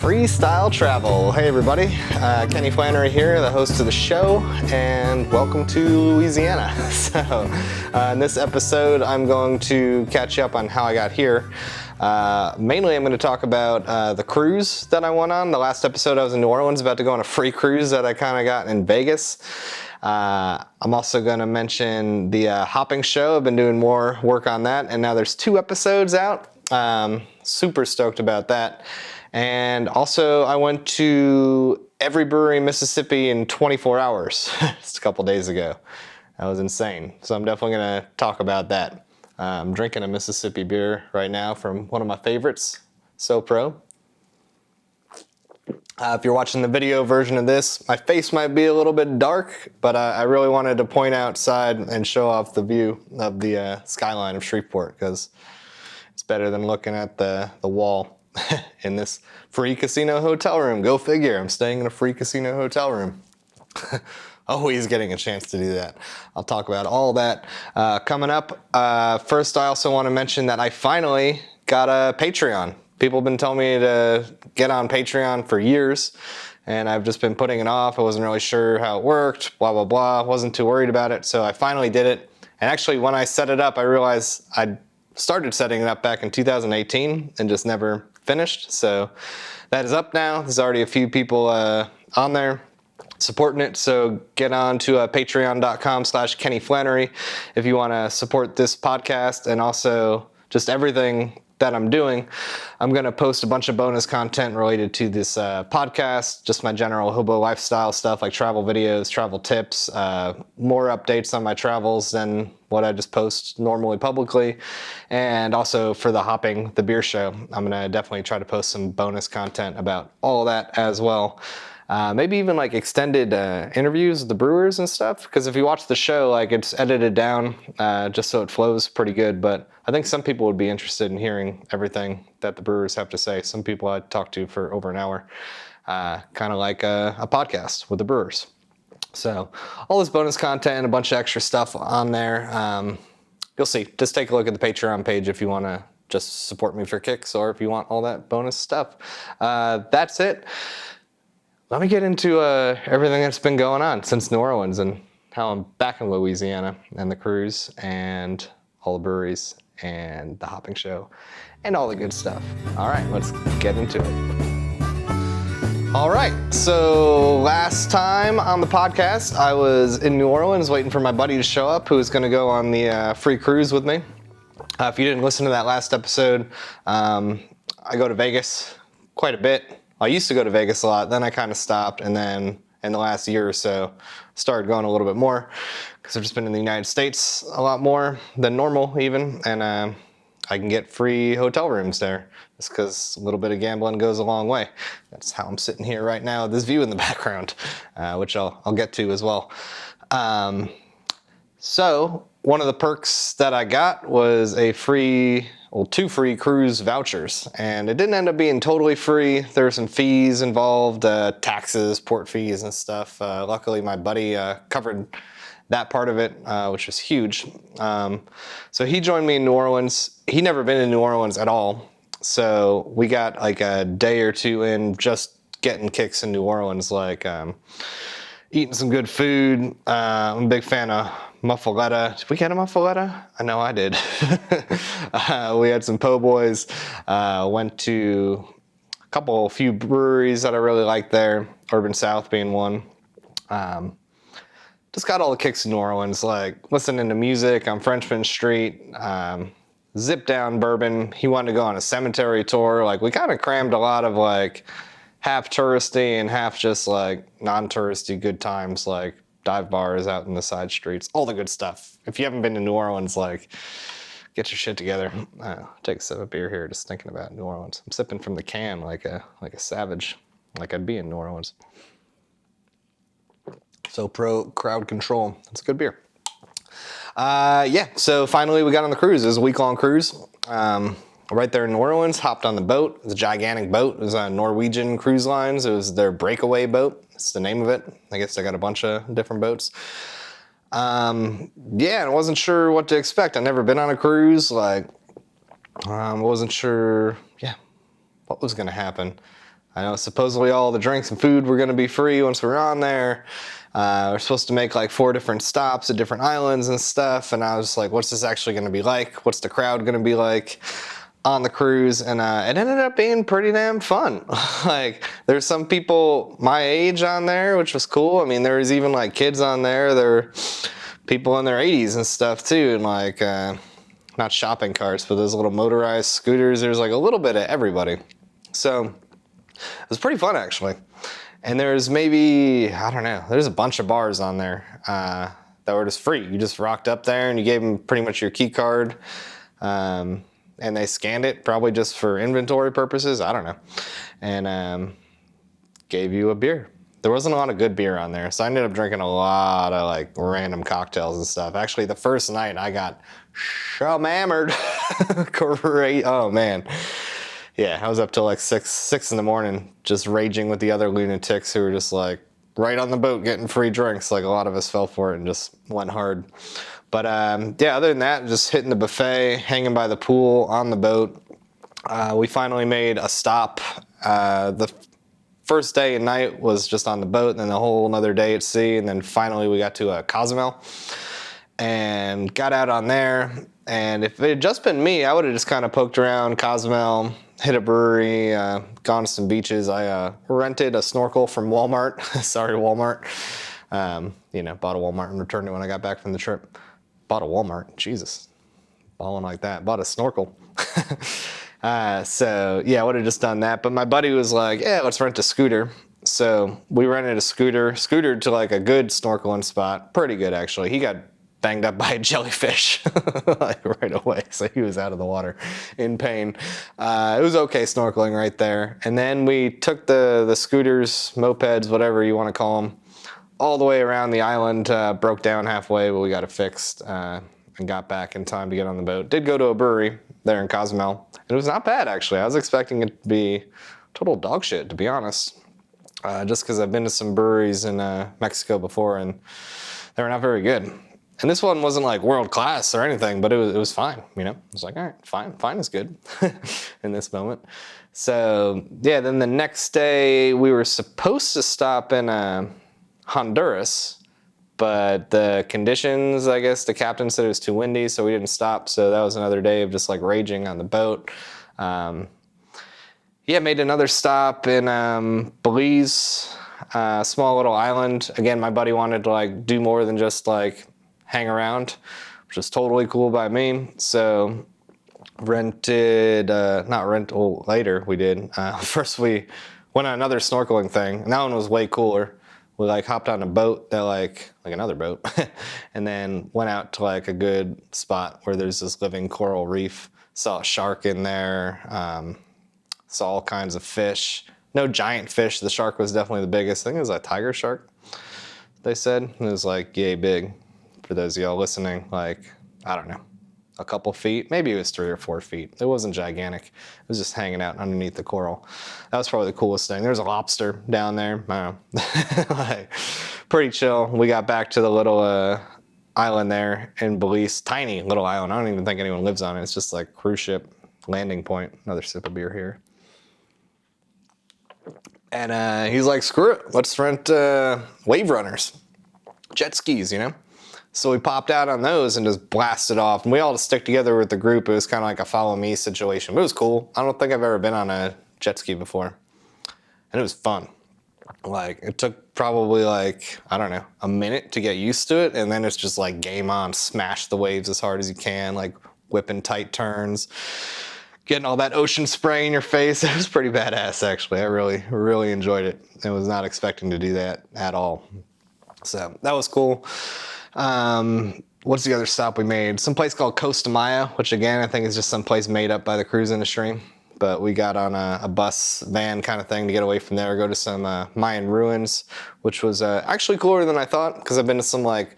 Freestyle travel. Hey everybody, Kenny Flannery here, the host of the show, and welcome to Louisiana. So in this episode, I'm going to catch you up on how I got here. Mainly, I'm going to talk about the cruise that I went on. The last episode, I was in New Orleans, about to go on a free cruise that I kind of got in Vegas. I'm also going to mention the hopping show. I've been doing more work on that, and now there's 2 episodes out. Super stoked about that. And also, I went to every brewery in Mississippi in 24 hours, just a couple days ago. That was insane. So I'm definitely going to talk about that. I'm drinking a Mississippi beer right now from one of my favorites, So Pro. If you're watching the video version of this, my face might be a little bit dark, but I really wanted to point outside and show off the view of the skyline of Shreveport, because it's better than looking at the wall in this free casino hotel room. Go figure, I'm staying in a free casino hotel room. Always getting a chance to do that. I'll talk about all that coming up. First, I also want to mention that I finally got a Patreon. People have been telling me to get on Patreon for years, and I've just been putting it off. I wasn't really sure how it worked, blah, blah, blah. Wasn't too worried about it, so I finally did it. And actually, when I set it up, I realized I started setting it up back in 2018 and just never finished. So that is up now. There's already a few people on there supporting it. So get on to patreon.com/KennyFlannery if you want to support this podcast and also just everything that I'm doing. I'm going to post a bunch of bonus content related to this podcast, just my general hobo lifestyle stuff like travel videos, travel tips, more updates on my travels than what I just post normally publicly. And also for the hopping, the beer show, I'm going to definitely try to post some bonus content about all that as well. Maybe even like extended interviews with the brewers and stuff, because if you watch the show, like it's edited down just so it flows pretty good. But I think some people would be interested in hearing everything that the brewers have to say. Some people I talked to for over an hour, kind of like a podcast with the brewers. So all this bonus content and a bunch of extra stuff on there. You'll see. Just take a look at the Patreon page if you want to just support me for kicks, or if you want all that bonus stuff. That's it. Let me get into everything that's been going on since New Orleans and how I'm back in Louisiana and the cruise and all the breweries and the hopping show and all the good stuff. All right, let's get into it. All right, so last time on the podcast, I was in New Orleans waiting for my buddy to show up who was going to go on the free cruise with me. If you didn't listen to that last episode, I go to Vegas quite a bit. I used to go to Vegas a lot, then I kind of stopped, and then in the last year or so, started going a little bit more, because I've just been in the United States a lot more than normal even, and I can get free hotel rooms there, just because a little bit of gambling goes a long way. That's how I'm sitting here right now with this view in the background, which I'll get to as well. So one of the perks that I got was two free cruise vouchers, and it didn't end up being totally free. There were some fees involved, taxes, port fees and stuff. Luckily my buddy covered that part of it, which was huge. So he joined me in New Orleans. He'd never been in New Orleans at all, so we got like a day or two in just getting kicks in New Orleans, like eating some good food. I'm a big fan of muffaletta. Did we get a muffaletta? I know I did. We had some po' boys. Went to a few breweries that I really liked there, Urban South being one. Just got all the kicks in New Orleans, like listening to music on Frenchman Street, zip down bourbon. He wanted to go on a cemetery tour. Like we kind of crammed a lot of like half touristy and half just like non-touristy good times, like dive bars out in the side streets, all the good stuff. If you haven't been to New Orleans, like, get your shit together. Take a sip of beer here just thinking about New Orleans. I'm sipping from the can like a savage, like I'd be in New Orleans. So pro crowd control. That's a good beer. Yeah, so finally we got on the cruise. It was a week-long cruise. Right there in New Orleans, hopped on the boat. It was a gigantic boat. It was Norwegian Cruise Lines. It was their breakaway boat. It's the name of it. I guess they got a bunch of different boats. Yeah, I wasn't sure what to expect. I'd never been on a cruise. Like, I wasn't sure, what was going to happen. I know supposedly all the drinks and food were going to be free once we were on there. We're supposed to make like 4 different stops at different islands and stuff. And I was like, what's this actually going to be like? What's the crowd going to be like on the cruise? And it ended up being pretty damn fun. Like there's some people my age on there, which was cool. I mean, there was even like kids on there. There were people in their 80s and stuff too. And like, not shopping carts, but those little motorized scooters. There's like a little bit of everybody. So it was pretty fun actually. And there's maybe, I don't know, there's a bunch of bars on there that were just free. You just rocked up there and you gave them pretty much your key card. And they scanned it probably just for inventory purposes. I don't know. And gave you a beer. There wasn't a lot of good beer on there. So I ended up drinking a lot of like random cocktails and stuff. Actually, the first night I got hammered. Great. Oh man. Yeah, I was up till like 6 in the morning just raging with the other lunatics who were just like right on the boat getting free drinks. Like a lot of us fell for it and just went hard. But yeah, other than that, just hitting the buffet, hanging by the pool on the boat. We finally made a stop. The first day and night was just on the boat, and then the whole another day at sea. And then finally we got to Cozumel and got out on there. And if it had just been me, I would have just kind of poked around Cozumel, hit a brewery, gone to some beaches. I rented a snorkel from Walmart. Sorry, Walmart. Bought a Walmart and returned it when I got back from the trip. Bought a Walmart. Jesus. Balling like that. Bought a snorkel. So, yeah, I would have just done that. But my buddy was like, yeah, let's rent a scooter. So we rented a scootered to like a good snorkeling spot. Pretty good, actually. He got banged up by a jellyfish like right away, so he was out of the water in pain. It was okay snorkeling right there. And then we took the scooters, mopeds, whatever you want to call them, all the way around the island. Broke down halfway, but we got it fixed and got back in time to get on the boat. Did go to a brewery there in Cozumel. It was not bad, actually. I was expecting it to be total dog shit, to be honest, just because I've been to some breweries in Mexico before and they were not very good. And this one wasn't like world class or anything, but it was fine, you know? It was like, all right, fine is good in this moment. So yeah, then the next day we were supposed to stop in Honduras, but the conditions, I guess the captain said it was too windy, so we didn't stop. So that was another day of just like raging on the boat. Yeah, made another stop in Belize, small little island. Again, my buddy wanted to like do more than just like hang around, which was totally cool by me. So later we did. First we went on another snorkeling thing, and that one was way cooler. We like hopped on a boat that like another boat, and then went out to like a good spot where there's this living coral reef. Saw a shark in there, saw all kinds of fish. No giant fish. The shark was definitely the biggest. I think it was a tiger shark, they said. It was like yay big. For those of y'all listening, like, I don't know, a couple feet, maybe it was 3 or 4 feet. It wasn't gigantic. It was just hanging out underneath the coral. That was probably the coolest thing. There's a lobster down there. I don't know. Like, pretty chill. We got back to the little island there in Belize. Tiny little island. I don't even think anyone lives on it. It's just like cruise ship landing point. Another sip of beer here. And he's like, screw it. Let's rent wave runners. Jet skis, you know? So we popped out on those and just blasted off. And we all just stick together with the group. It was kind of like a follow me situation. But it was cool. I don't think I've ever been on a jet ski before. And it was fun. Like, it took probably like, I don't know, a minute to get used to it. And then it's just like game on, smash the waves as hard as you can, like whipping tight turns, getting all that ocean spray in your face. It was pretty badass, actually. I really, really enjoyed it. I was not expecting to do that at all. So that was cool. What's the other stop we made? Some place called Costa Maya, which again, I think is just some place made up by the cruise industry. But we got on a bus van kind of thing to get away from there, go to some Mayan ruins, which was actually cooler than I thought, because I've been to some like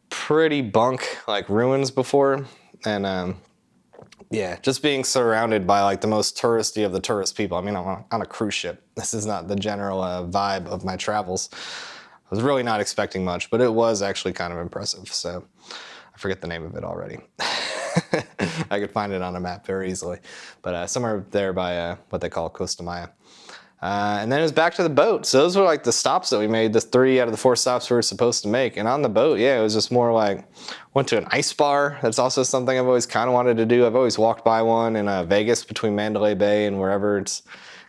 pretty bunk like ruins before. And yeah, just being surrounded by like the most touristy of the tourist people. I mean, I'm on a cruise ship. This is not the general vibe of my travels. I was really not expecting much, but it was actually kind of impressive. So I forget the name of it already. I could find it on a map very easily, but somewhere there by what they call Costa Maya. And then it was back to the boat. So those were like the stops that we made, the 3 out of the 4 stops we were supposed to make. And on the boat, yeah, it was just more like, went to an ice bar. That's also something I've always kind of wanted to do. I've always walked by one in Vegas between Mandalay Bay and wherever. It's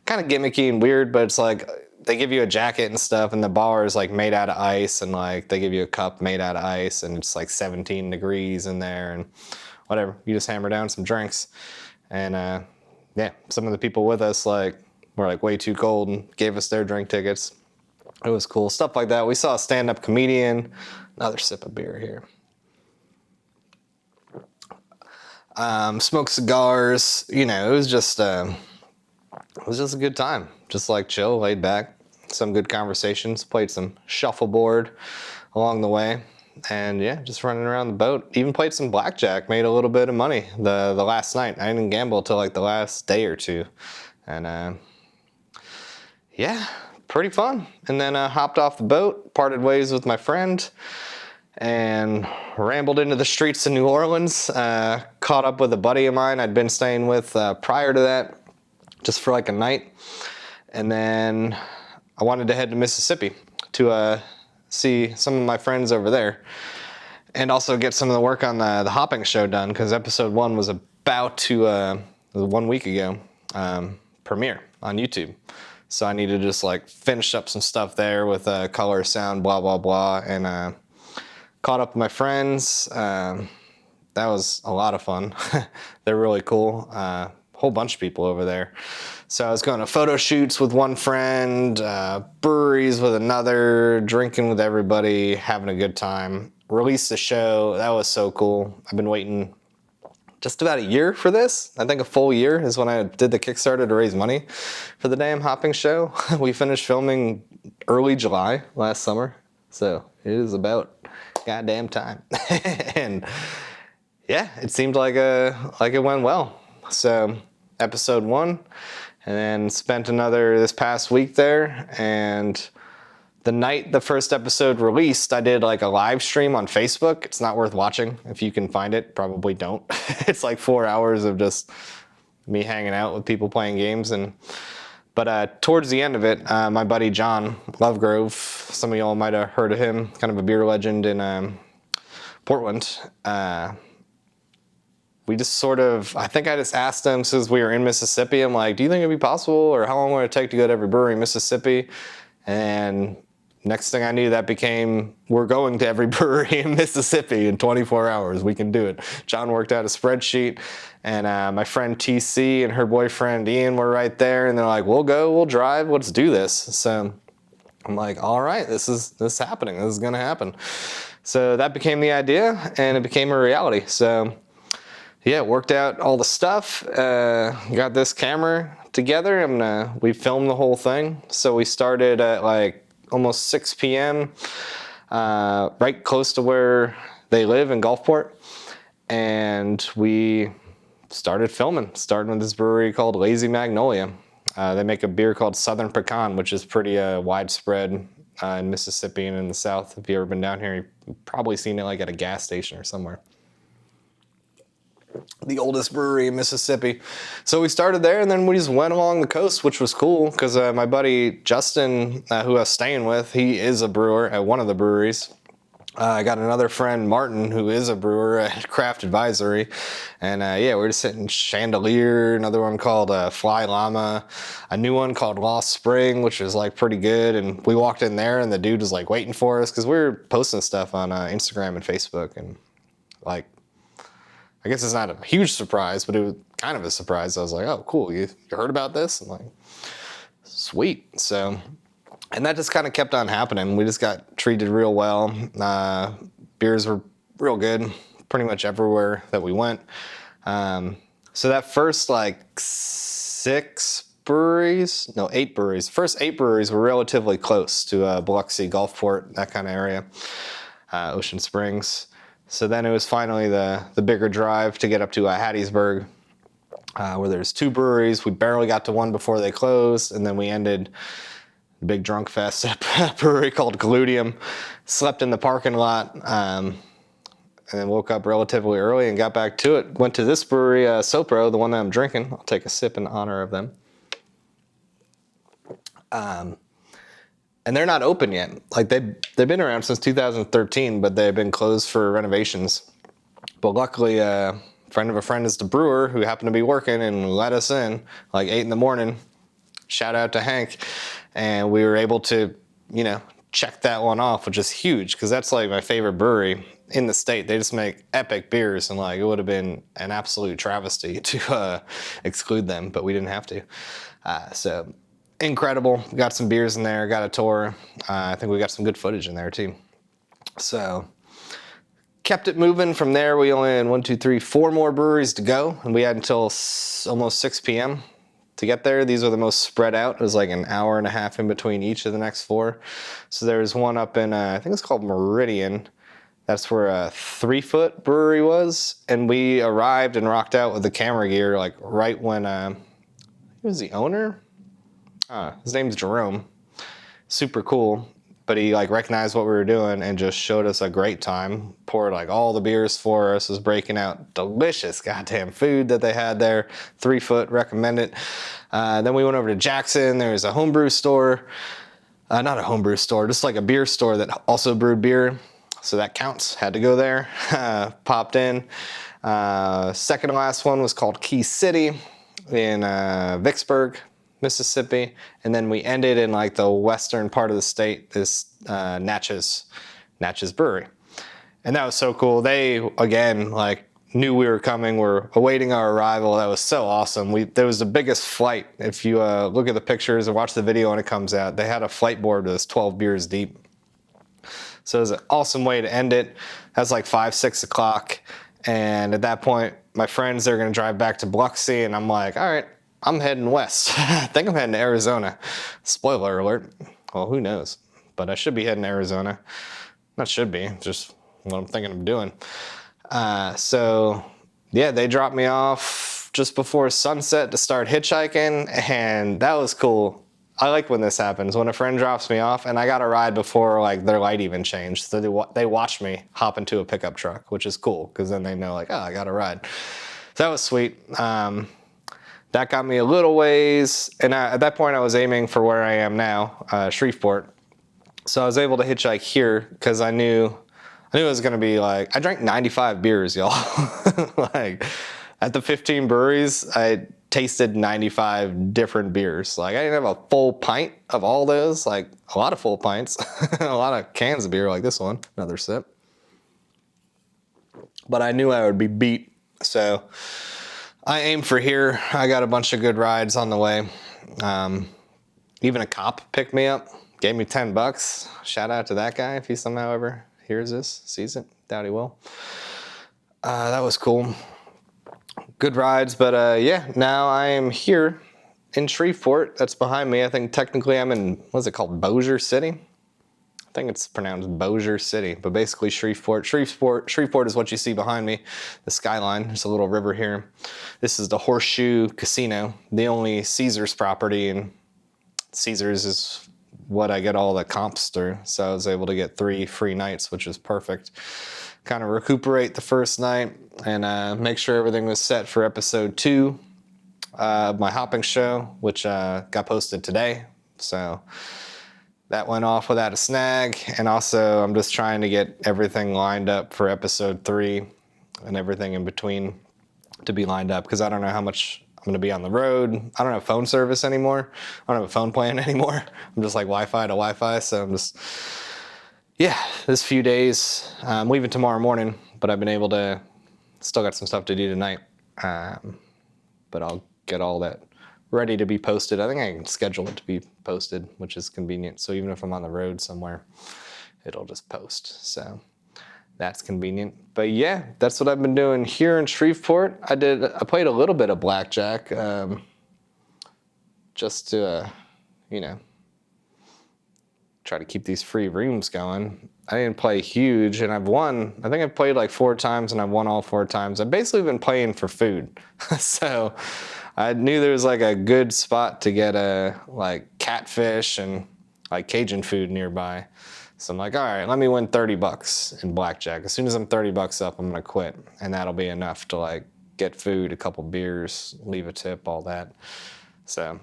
kind of gimmicky and weird, but it's like they give you a jacket and stuff, and the bar is like made out of ice, and like they give you a cup made out of ice, and it's like 17 degrees in there, and whatever. You just hammer down some drinks. And yeah, some of the people with us like were like way too cold and gave us their drink tickets. It was cool. Stuff like that. We saw a stand-up comedian. Another sip of beer here. Smoked cigars. You know, it was just a good time. Just like chill, laid back. Some good conversations. Played some shuffleboard along the way. And yeah, just running around the boat. Even played some blackjack. Made a little bit of money the last night. I didn't gamble till like the last day or two. And yeah, pretty fun. And then hopped off the boat, parted ways with my friend, and rambled into the streets of New Orleans. Caught up with a buddy of mine I'd been staying with prior to that, just for like a night. And then I wanted to head to Mississippi to see some of my friends over there, and also get some of the work on the hopping show done, because episode 1 was about to, 1 week ago, premiere on YouTube. So I need to just like finish up some stuff there with color, sound, blah, blah, blah. And caught up with my friends. That was a lot of fun. They're really cool. Whole bunch of people over there. So I was going to photo shoots with one friend, breweries with another, drinking with everybody, having a good time. Released the show. That was so cool. I've been waiting just about a year for this. I think a full year is when I did the Kickstarter to raise money for the damn hopping show. We finished filming early July last summer. So it is about goddamn time. And yeah, it seemed like it went well. So episode 1, and then spent another this past week there. And the night the first episode released, I did like a live stream on Facebook. It's not worth watching. If you can find it, probably don't. It's like 4 hours of just me hanging out with people playing games. But towards the end of it, my buddy John Lovegrove, some of y'all might have heard of him, kind of a beer legend in Portland. We just sort of, I think I just asked him, since we were in Mississippi, I'm like, do you think it'd be possible, or how long would it take to go to every brewery in Mississippi? And next thing I knew, that became, we're going to every brewery in Mississippi in 24 hours. We can do it. John worked out a spreadsheet, and my friend TC and her boyfriend Ian were right there, and they're like, we'll go, we'll drive, let's do this. So I'm like, all right, this is happening. This is going to happen. So that became the idea, and it became a reality. So yeah, worked out all the stuff, got this camera together. We filmed the whole thing. So we started at like almost 6 p.m., right close to where they live in Gulfport. And we started filming, starting with this brewery called Lazy Magnolia. They make a beer called Southern Pecan, which is pretty widespread in Mississippi and in the South. If you've ever been down here, you've probably seen it like at a gas station or somewhere. The oldest brewery in Mississippi. So we started there, and then we just went along the coast, which was cool, because my buddy Justin, who I was staying with, he is a brewer at one of the breweries. I got another friend, Martin, who is a brewer at Craft Advisory. And yeah, we're just sitting Chandelier, another one called Fly Llama, a new one called Lost Spring, which was like pretty good. And we walked in there, and the dude was like waiting for us, because we were posting stuff on Instagram and Facebook. And like, I guess it's not a huge surprise, but it was kind of a surprise. I was like, oh, cool, you heard about this? I'm like, sweet. So, and that just kind of kept on happening. We just got treated real well. Beers were real good pretty much everywhere that we went. So that first like 8 breweries. First 8 breweries were relatively close to Biloxi, Gulfport, that kind of area, Ocean Springs. So then it was finally the bigger drive to get up to Hattiesburg, where there's 2 breweries. We barely got to one before they closed, and then we ended the big drunk fest at a brewery called Gluteum. Slept in the parking lot, and then woke up relatively early and got back to it. Went to this brewery, Sopro, the one that I'm drinking. I'll take a sip in honor of them. And they're not open yet. Like they've been around since 2013, but they've been closed for renovations. But luckily, a friend of a friend is the brewer who happened to be working and let us in like 8 in the morning. Shout out to Hank. And we were able to, check that one off, which is huge because that's like my favorite brewery in the state. They just make epic beers, and like it would have been an absolute travesty to exclude them, but we didn't have to. So incredible. Got some beers in there, got a tour. I think we got some good footage in there too. So kept it moving from there. We only had 4 more breweries to go, and we had until almost 6 p.m. to get there. These are the most spread out. It was like an hour and a half in between each of the next 4. So there's one up in, I think it's called Meridian. That's where a 3 Foot brewery was. And we arrived and rocked out with the camera gear, like right when, who was the owner? His name's Jerome. Super cool. But he like recognized what we were doing and just showed us a great time. Poured like all the beers for us, was breaking out delicious goddamn food that they had there. 3 Foot, recommend it. Then we went over to Jackson. There was a homebrew store. Not a homebrew store, just like a beer store that also brewed beer. So that counts, had to go there. Popped in. Second to last one was called Key City in Vicksburg, Mississippi, and then we ended in like the western part of the state, this Natchez Brewery. And that was so cool. They, again, like knew we were coming, were awaiting our arrival. That was so awesome. There was the biggest flight. If you look at the pictures or watch the video when it comes out, they had a flight board that was 12 beers deep. So it was an awesome way to end it. That's like 5, 6 o'clock. And at that point, my friends, they're going to drive back to Biloxi, and I'm like, all right, I'm heading west. I think I'm heading to Arizona. Spoiler alert. Well, who knows? But I should be heading to Arizona. Not should be, just what I'm thinking of doing. So, yeah, they dropped me off just before sunset to start hitchhiking, and that was cool. I like when this happens, when a friend drops me off, and I got a ride before like their light even changed. So they watch me hop into a pickup truck, which is cool, because then they know like, oh, I got a ride. So that was sweet. That got me a little ways, and at that point I was aiming for where I am now, Shreveport. So I was able to hitchhike here because I knew it was gonna be like, I drank 95 beers, y'all. Like at the 15 breweries, I tasted 95 different beers. Like I didn't have a full pint of all those, like a lot of full pints, a lot of cans of beer like this one, another sip. But I knew I would be beat, so I aimed for here. I got a bunch of good rides on the way. Even a cop picked me up, gave me $10. Shout out to that guy if he somehow ever hears this, sees it. Doubt he will. That was cool. Good rides, but yeah, now I am here in Shreveport. That's behind me. I think technically I'm in, what's it called, Bossier City? I think it's pronounced Bossier City, but basically Shreveport. Shreveport is what you see behind me, the skyline. There's a little river here. This is the Horseshoe Casino, the only Caesars property, and Caesars is what I get all the comps through. So I was able to get 3 free nights, which is perfect. Kind of recuperate the first night and make sure everything was set for episode 2 of my hopping show, which got posted today. So that went off without a snag. And also I'm just trying to get everything lined up for episode 3 and everything in between to be lined up, because I don't know how much I'm going to be on the road. I don't have phone service anymore. I don't have a phone plan anymore. I'm just like Wi-Fi to Wi-Fi. So I'm just, yeah, this few days. I'm leaving tomorrow morning, but I've been able to, still got some stuff to do tonight. But I'll get all that ready to be posted. I think I can schedule it to be posted, which is convenient. So even if I'm on the road somewhere, it'll just post. So that's convenient. But yeah, that's what I've been doing here in Shreveport. I played a little bit of blackjack, just to, try to keep these free rooms going. I didn't play huge, and I've won. I think I've played like 4 times, and I've won all 4 times. I've basically been playing for food. So I knew there was like a good spot to get like catfish and like Cajun food nearby. So I'm like, all right, let me win $30 in blackjack. As soon as I'm $30 up, I'm gonna quit, and that'll be enough to like get food, a couple beers, leave a tip, all that. So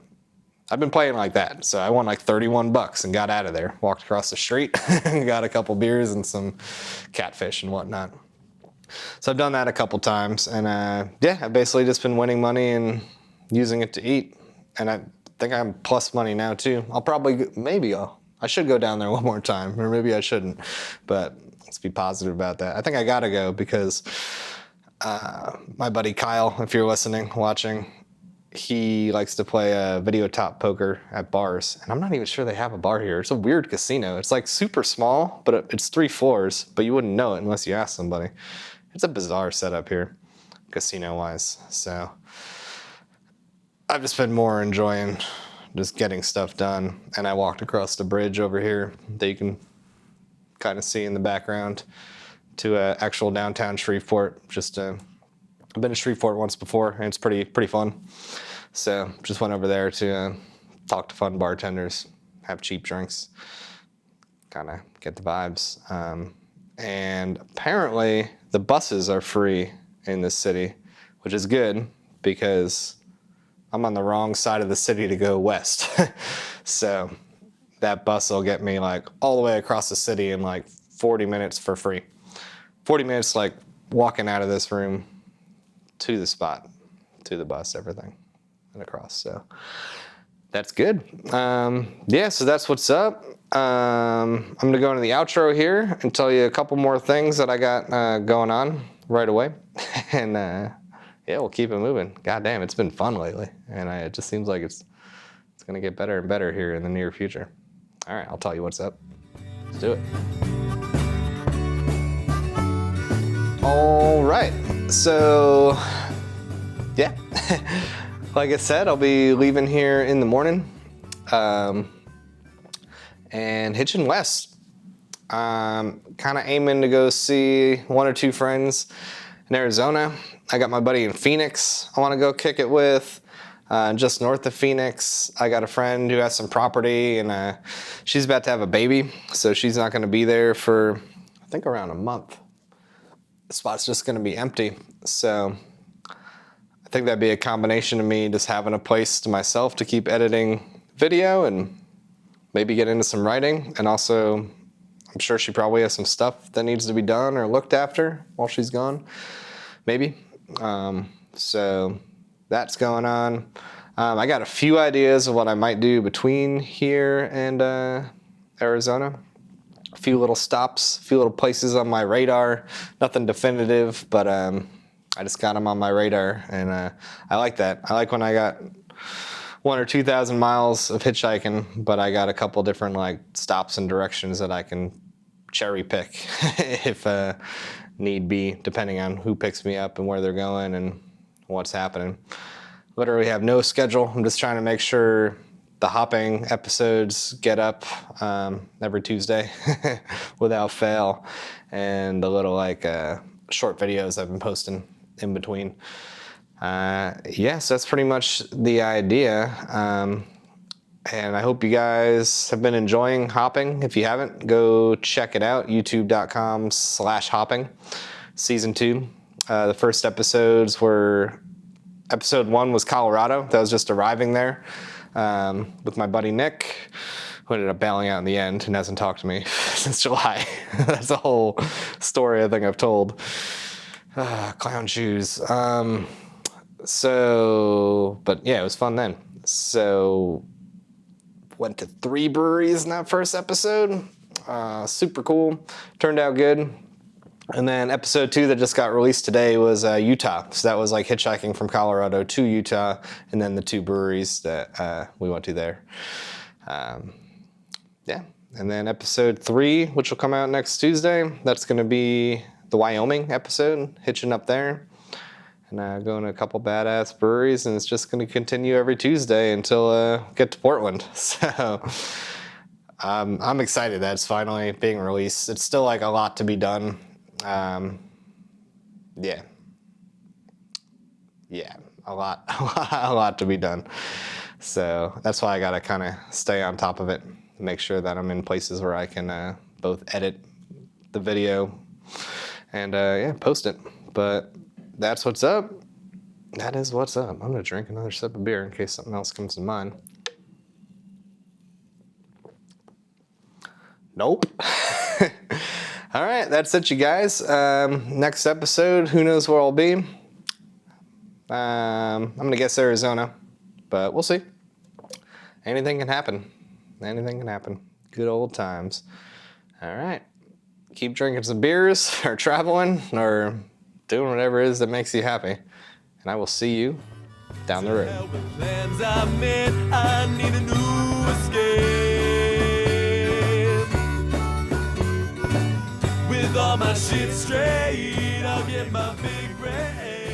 I've been playing like that. So I won like $31 and got out of there. Walked across the street and got a couple beers and some catfish and whatnot. So I've done that a couple times. And yeah, I've basically just been winning money and using it to eat. And I think I'm plus money now too. I'll probably, I should go down there one more time, or maybe I shouldn't. But let's be positive about that. I think I gotta go because my buddy Kyle, if you're listening, watching, he likes to play video top poker at bars. And I'm not even sure they have a bar here. It's a weird casino. It's like super small, but it's 3 floors, but you wouldn't know it unless you asked somebody. It's a bizarre setup here, casino-wise. So I've just been more enjoying just getting stuff done. And I walked across the bridge over here that you can kind of see in the background to actual downtown Shreveport. I've been to Shreveport once before, and it's pretty fun. So just went over there to talk to fun bartenders, have cheap drinks, kind of get the vibes. And apparently the buses are free in this city, which is good because I'm on the wrong side of the city to go west. So that bus will get me like all the way across the city in like 40 minutes for free. 40 minutes like walking out of this room to the spot, to the bus, everything, and across. So that's good. Yeah, so that's what's up. I'm going to go into the outro here and tell you a couple more things that I got going on right away. And yeah, we'll keep it moving. God damn, it's been fun lately. And it just seems like it's going to get better and better here in the near future. All right, I'll tell you what's up. Let's do it. All right, so yeah, like I said, I'll be leaving here in the morning and hitching west. Kind of aiming to go see 1 or 2 friends in Arizona. I got my buddy in Phoenix I want to go kick it with. Just north of Phoenix, I got a friend who has some property, and she's about to have a baby, so she's not going to be there for, I think, around a month. The spot's just going to be empty, so I think that'd be a combination of me just having a place to myself to keep editing video and maybe get into some writing. And also, I'm sure she probably has some stuff that needs to be done or looked after while she's gone, maybe. So that's going on. I got a few ideas of what I might do between here and Arizona. A few little stops, a few little places on my radar. Nothing definitive, but I just got them on my radar, and I like that. I like when I got 1,000 or 2,000 miles of hitchhiking, but I got a couple different like stops and directions that I can cherry pick if need be, depending on who picks me up and where they're going and what's happening. Literally have no schedule. I'm just trying to make sure the hopping episodes get up every Tuesday without fail, and the little like short videos I've been posting in between. Yes, that's pretty much the idea. And I hope you guys have been enjoying hopping. If you haven't, go check it out, youtube.com/hopping, season 2. The first episodes were, episode 1 was Colorado. That was just arriving there with my buddy Nick, who ended up bailing out in the end and hasn't talked to me since July. That's a whole story I think I've told. Clown shoes. But yeah, it was fun then. So went to 3 breweries in that first episode. Super cool. Turned out good. And then episode 2 that just got released today was Utah. So that was like hitchhiking from Colorado to Utah, and then the 2 breweries that we went to there. Yeah. And then episode 3, which will come out next Tuesday, that's going to be the Wyoming episode, hitching up there. And going to a couple badass breweries, and it's just going to continue every Tuesday until get to Portland. So I'm excited that it's finally being released. It's still like a lot to be done. Yeah, a lot to be done. So that's why I gotta kind of stay on top of it, make sure that I'm in places where I can both edit the video and yeah, post it. But that's what's up. That is what's up. I'm gonna drink another sip of beer in case something else comes to mind. Nope. All right, that's it, you guys. Next episode, who knows where I'll be. I'm gonna guess Arizona, but we'll see. Anything can happen. Anything can happen. Good old times. All right. Keep drinking some beers or traveling or doing whatever it is that makes you happy. And I will see you down the road. With all my shit straight, I'll get my big brain.